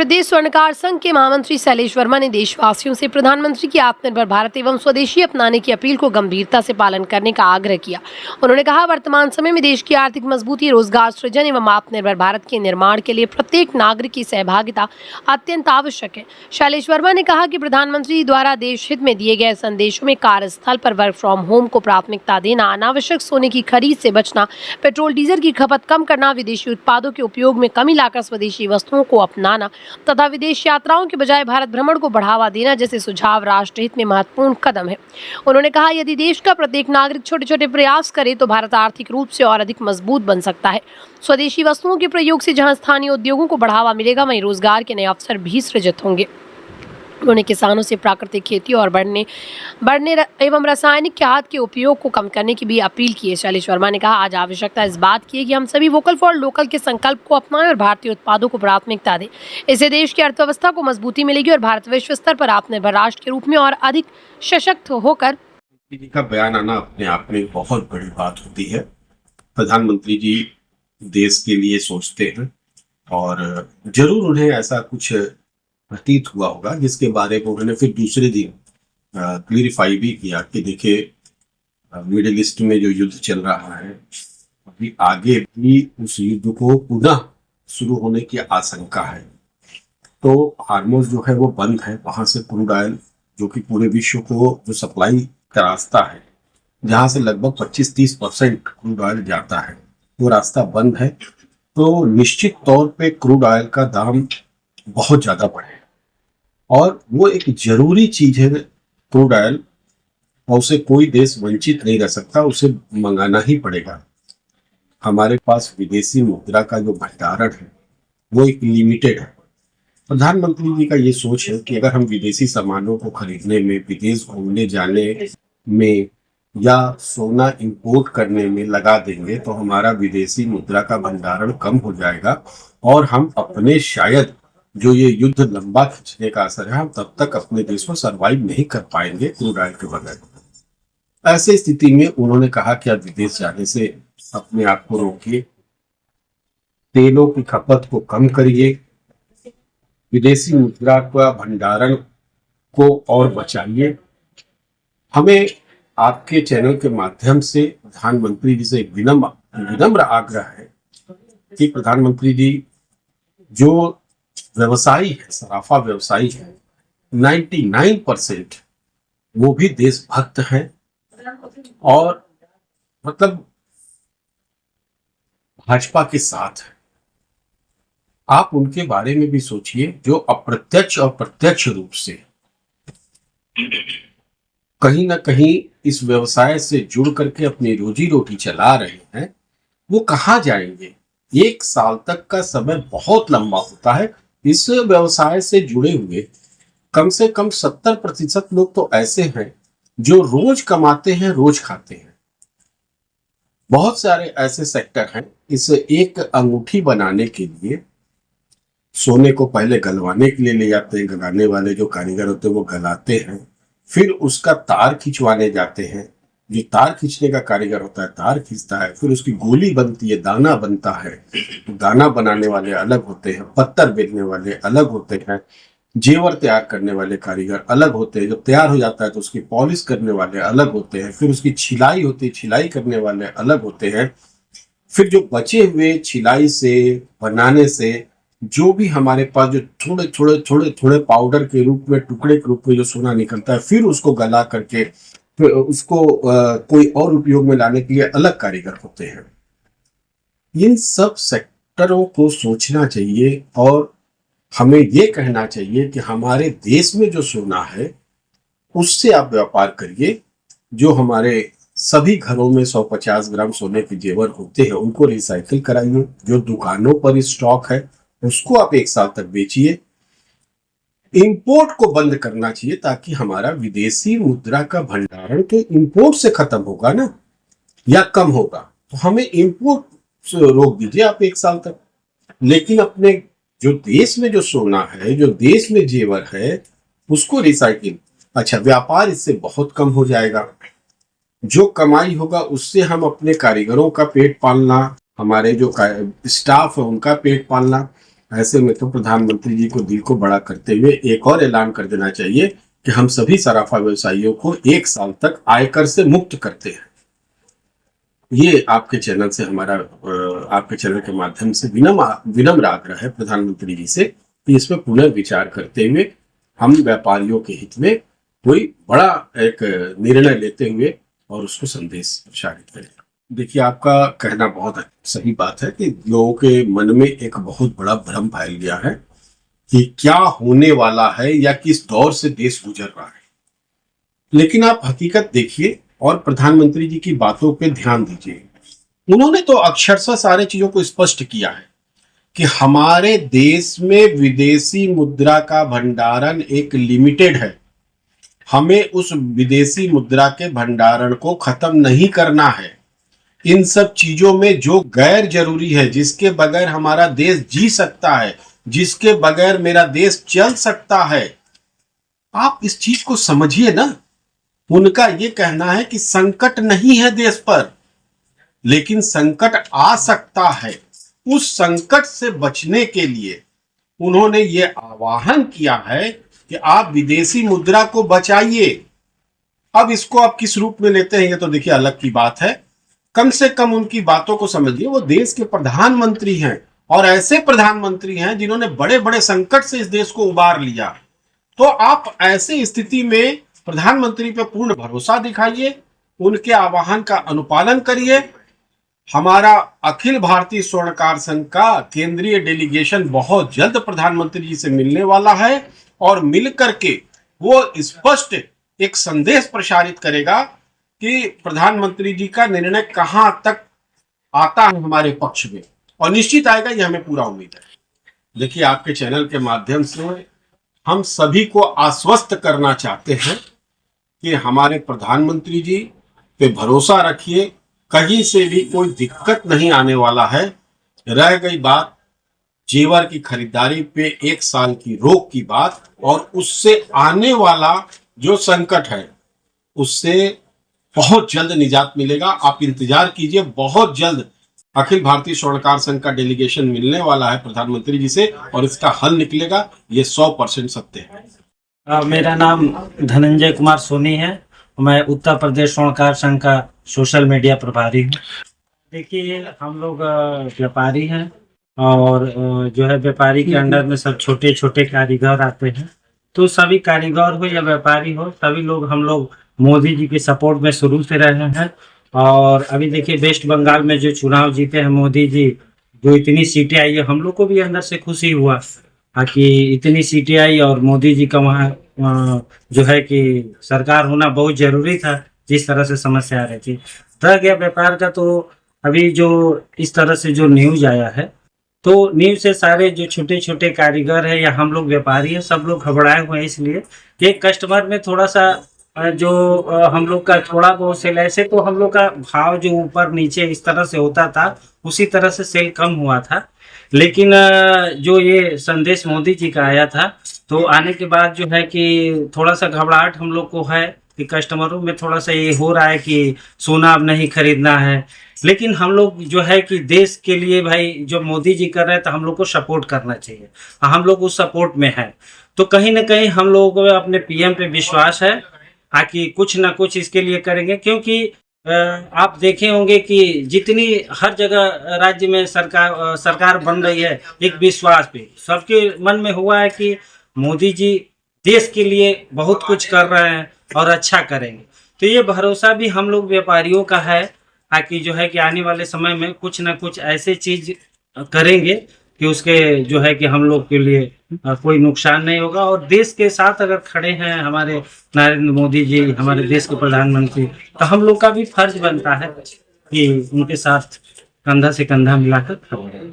प्रदेश स्वर्णकार संघ के महामंत्री शैलेश वर्मा ने देशवासियों से प्रधानमंत्री की आत्मनिर्भर भारत एवं स्वदेशी अपनाने की अपील को गंभीरता से पालन करने का आग्रह किया। उन्होंने कहा, वर्तमान समय में देश की आर्थिक मजबूती, रोजगार सृजन एवं आत्मनिर्भर भारत के निर्माण के लिए प्रत्येक नागरिक की सहभागिता अत्यंत आवश्यक है। शैलेश वर्मा ने कहा कि प्रधानमंत्री द्वारा देश हित में दिए गए संदेशों में कार्यस्थल पर वर्क फ्रॉम होम को प्राथमिकता देना, अनावश्यक सोने की खरीद से बचना, पेट्रोल डीजल की खपत कम करना, विदेशी उत्पादों के उपयोग में कमी लाकर स्वदेशी वस्तुओं को अपनाना तथा विदेश यात्राओं के बजाय भारत भ्रमण को बढ़ावा देना जैसे सुझाव राष्ट्र हित में महत्वपूर्ण कदम है। उन्होंने कहा, यदि देश का प्रत्येक नागरिक छोटे छोटे प्रयास करे तो भारत आर्थिक रूप से और अधिक मजबूत बन सकता है। स्वदेशी वस्तुओं के प्रयोग से जहां स्थानीय उद्योगों को बढ़ावा मिलेगा, वहीं रोजगार के नए अवसर भी सृजित होंगे। उन्होंने किसानों से प्राकृतिक खेती और बढ़ने एवं रासायनिक खाद के उपयोग को कम करने की भी अपील की है। शैलेश वर्मा ने कहा, आज आवश्यकता इस बात की है कि हम सभी वोकल फॉर लोकल के संकल्प को अपनाएं और भारतीय उत्पादों को प्राथमिकता दें। इससे देश की अर्थव्यवस्था को मजबूती मिलेगी और भारत विश्व स्तर पर आत्मनिर्भर राष्ट्र के रूप में और अधिक सशक्त होकर। जी का बयान आना अपने आप में बहुत बड़ी बात होती है। प्रधानमंत्री जी देश के लिए सोचते हैं और जरूर उन्हें ऐसा कुछ प्रतीत हुआ होगा जिसके बारे में उन्होंने फिर दूसरे दिन क्लियरिफाई भी किया कि देखिए, मिडिल ईस्ट में जो युद्ध चल रहा है, अभी आगे भी उस युद्ध को पुनः शुरू होने की आशंका है। तो हार्मोज जो है वो बंद है, वहां से क्रूड ऑयल जो कि पूरे विश्व को जो सप्लाई का रास्ता है, जहां से लगभग 25-30% क्रूड ऑयल जाता है, वो रास्ता बंद है। तो निश्चित तौर पे क्रूड ऑयल का दाम बहुत ज्यादा बढ़े और वो एक जरूरी चीज है क्रूड ऑयल, और उसे कोई देश वंचित नहीं रह सकता, उसे मंगाना ही पड़ेगा। हमारे पास विदेशी मुद्रा का जो भंडारण है वो एक लिमिटेड है। प्रधानमंत्री जी का ये सोच है कि अगर हम विदेशी सामानों को खरीदने में, विदेश घूमने जाने में या सोना इंपोर्ट करने में लगा देंगे तो हमारा विदेशी मुद्रा का भंडारण कम हो जाएगा और हम अपने शायद जो ये युद्ध लंबा खींचने का असर है, हम तब तक अपने देश को सरवाइव नहीं कर पाएंगे क्रूड ऑयल के बगैर। ऐसे स्थिति में उन्होंने कहा कि आप विदेश जाने से अपने आप को रोकिए, तेलों की खपत को कम करिए, विदेशी मुद्रा का भंडारण को और बचाइए। हमें आपके चैनल के माध्यम से प्रधानमंत्री जी से एक विनम्र आग्रह है कि प्रधानमंत्री जी जो व्यवसायी है, सराफा व्यवसायी है, 99% वो भी देशभक्त हैं और मतलब भाजपा के साथ है। आप उनके बारे में भी सोचिए, जो अप्रत्यक्ष और प्रत्यक्ष रूप से कहीं ना कहीं इस व्यवसाय से जुड़ करके अपनी रोजी रोटी चला रहे हैं, वो कहाँ जाएंगे? 1 साल तक का समय बहुत लंबा होता है। इस व्यवसाय से जुड़े हुए कम से कम 70% लोग तो ऐसे हैं जो रोज कमाते हैं, रोज खाते हैं। बहुत सारे ऐसे सेक्टर हैं, इस एक अंगूठी बनाने के लिए सोने को पहले गलवाने के लिए ले जाते हैं, गलाने वाले जो कारीगर होते हैं वो गलाते हैं, फिर उसका तार खिंचवाने जाते हैं, जो तार खींचने का कारीगर होता है तार खींचता है, फिर उसकी गोली बनती है, दाना बनता है। दाना बनाने वाले अलग होते हैं, पत्थर बेचने वाले अलग होते हैं, जेवर तैयार करने वाले कारीगर अलग होते हैं, जब तैयार हो जाता है तो उसकी पॉलिश करने वाले अलग होते हैं, फिर उसकी छिलाई होती है, छिलाई करने वाले अलग होते हैं, फिर जो बचे हुए छिलाई से बनाने से जो भी हमारे पास जो थोड़े पाउडर के रूप में, टुकड़े के रूप में जो सोना निकलता है, फिर उसको गला करके फिर उसको कोई और उपयोग में लाने के लिए अलग कारीगर होते हैं। इन सब सेक्टरों को सोचना चाहिए और हमें ये कहना चाहिए कि हमारे देश में जो सोना है उससे आप व्यापार करिए। जो हमारे सभी घरों में 150 ग्राम सोने के जेवर होते हैं उनको रिसाइकिल कराइए। जो दुकानों पर स्टॉक है उसको आप 1 साल तक बेचिए। इंपोर्ट को बंद करना चाहिए ताकि हमारा विदेशी मुद्रा का भंडारण तो इंपोर्ट से खत्म होगा ना, या कम होगा। तो हमें इंपोर्ट रोक दीजिए आप 1 साल तक, लेकिन अपने जो देश में जो सोना है, जो देश में जेवर है, उसको रिसाइकिल, अच्छा व्यापार इससे बहुत कम हो जाएगा। जो कमाई होगा उससे हम अपने कारीगरों का पेट पालना, हमारे जो स्टाफ है उनका पेट पालना, ऐसे में तो प्रधानमंत्री जी को दिल को बड़ा करते हुए एक और ऐलान कर देना चाहिए कि हम सभी सराफा व्यवसायियों को 1 साल तक आयकर से मुक्त करते हैं। ये आपके चैनल से आपके चैनल के माध्यम से विनम्र आग्रह है प्रधानमंत्री जी से कि इस पर पुनर्विचार करते हुए हम व्यापारियों के हित में कोई बड़ा एक निर्णय लेते हुए और उसको संदेश प्रसारित करें। देखिए, आपका कहना बहुत सही बात है कि लोगों के मन में एक बहुत बड़ा भ्रम फैल गया है कि क्या होने वाला है या किस दौर से देश गुजर रहा है। लेकिन आप हकीकत देखिए और प्रधानमंत्री जी की बातों पे ध्यान दीजिए। उन्होंने तो अक्षरशः सारे चीजों को स्पष्ट किया है कि हमारे देश में विदेशी मुद्रा का भंडारण एक लिमिटेड है। हमें उस विदेशी मुद्रा के भंडारण को खत्म नहीं करना है। इन सब चीजों में जो गैर जरूरी है, जिसके बगैर हमारा देश जी सकता है, जिसके बगैर मेरा देश चल सकता है, आप इस चीज को समझिए ना। उनका ये कहना है कि संकट नहीं है देश पर, लेकिन संकट आ सकता है। उस संकट से बचने के लिए उन्होंने ये आह्वान किया है कि आप विदेशी मुद्रा को बचाइए। अब इसको आप किस रूप में लेते हैं ये तो देखिए अलग की बात है। कम से कम उनकी बातों को समझिए। वो देश के प्रधानमंत्री हैं और ऐसे प्रधानमंत्री हैं जिन्होंने बड़े बड़े संकट से इस देश को उबार लिया। तो आप ऐसे स्थिति में प्रधानमंत्री पे पूर्ण भरोसा दिखाइए, उनके आह्वान का अनुपालन करिए। हमारा अखिल भारतीय स्वर्णकार संघ का केंद्रीय डेलीगेशन बहुत जल्द प्रधानमंत्री जी से मिलने वाला है और मिल करके वो स्पष्ट एक संदेश प्रसारित करेगा कि प्रधानमंत्री जी का निर्णय कहां तक आता है हमारे पक्ष में, और निश्चित आएगा, ये हमें पूरा उम्मीद है। देखिए, आपके चैनल के माध्यम से हम सभी को आश्वस्त करना चाहते हैं कि हमारे प्रधानमंत्री जी पे भरोसा रखिए, कहीं से भी कोई दिक्कत नहीं आने वाला है। रह गई बात जेवर की खरीदारी पे 1 साल की रोक की बात, और उससे आने वाला जो संकट है उससे बहुत जल्द निजात मिलेगा। आप इंतजार कीजिए, बहुत जल्द अखिल भारतीय स्वर्णकार संघ का डेलीगेशन मिलने वाला है प्रधानमंत्री जी से और इसका हल निकलेगा। ये 100% सत्य है। मेरा नाम धनंजय कुमार सोनी है। मैं उत्तर प्रदेश स्वर्णकार संघ का सोशल मीडिया प्रभारी हूँ। देखिए, हम लोग व्यापारी हैं और जो है व्यापारी के अंडर में सब छोटे छोटे कारीगर आते हैं। तो सभी कारीगर हो या व्यापारी हो, सभी लोग हम लोग मोदी जी के सपोर्ट में शुरू से रहे हैं। और अभी देखिए, वेस्ट बंगाल में जो चुनाव जीते हैं मोदी जी, जो इतनी सीटें आई है, हम लोग को भी अंदर से खुशी हुआ कि इतनी सीटें आई और मोदी जी का वहाँ जो है कि सरकार होना बहुत जरूरी था। जिस तरह से समस्या आ रही थी, रह गया व्यापार का। तो अभी जो इस तरह से जो न्यूज आया है, तो न्यूज से सारे जो छोटे छोटे कारीगर है या हम लोग व्यापारी है, सब लोग घबराए हुए हैं। इसलिए कि कस्टमर में थोड़ा सा जो हम लोग का थोड़ा बहुत सेल, ऐसे तो हम लोग का भाव जो ऊपर नीचे इस तरह से होता था, उसी तरह से सेल कम हुआ था। लेकिन जो ये संदेश मोदी जी का आया था, तो आने के बाद जो है कि थोड़ा सा घबराहट हम लोग को है कि कस्टमरों में थोड़ा सा ये हो रहा है कि सोना अब नहीं खरीदना है। लेकिन हम लोग जो है कि देश के लिए भाई जो मोदी जी कर रहे हैं, तो हम लोग को सपोर्ट करना चाहिए। हम लोग उस सपोर्ट में हैं। तो कहीं ना कहीं हम लोगों को अपने पीएम पे विश्वास है कि कुछ ना कुछ इसके लिए करेंगे। क्योंकि आप देखे होंगे कि जितनी हर जगह राज्य में सरकार बन रही है, एक विश्वास पे सबके मन में हुआ है कि मोदी जी देश के लिए बहुत कुछ कर रहे हैं और अच्छा करेंगे। तो ये भरोसा भी हम लोग व्यापारियों का है कि जो है कि आने वाले समय में कुछ ना कुछ ऐसे चीज करेंगे कि उसके जो है कि हम लोग के लिए कोई नुकसान नहीं होगा। और देश के साथ अगर खड़े हैं हमारे नरेंद्र मोदी जी, हमारे देश के प्रधानमंत्री, तो हम लोग का भी फर्ज बनता है कि उनके साथ कंधा से कंधा मिलाकर खड़े रहें।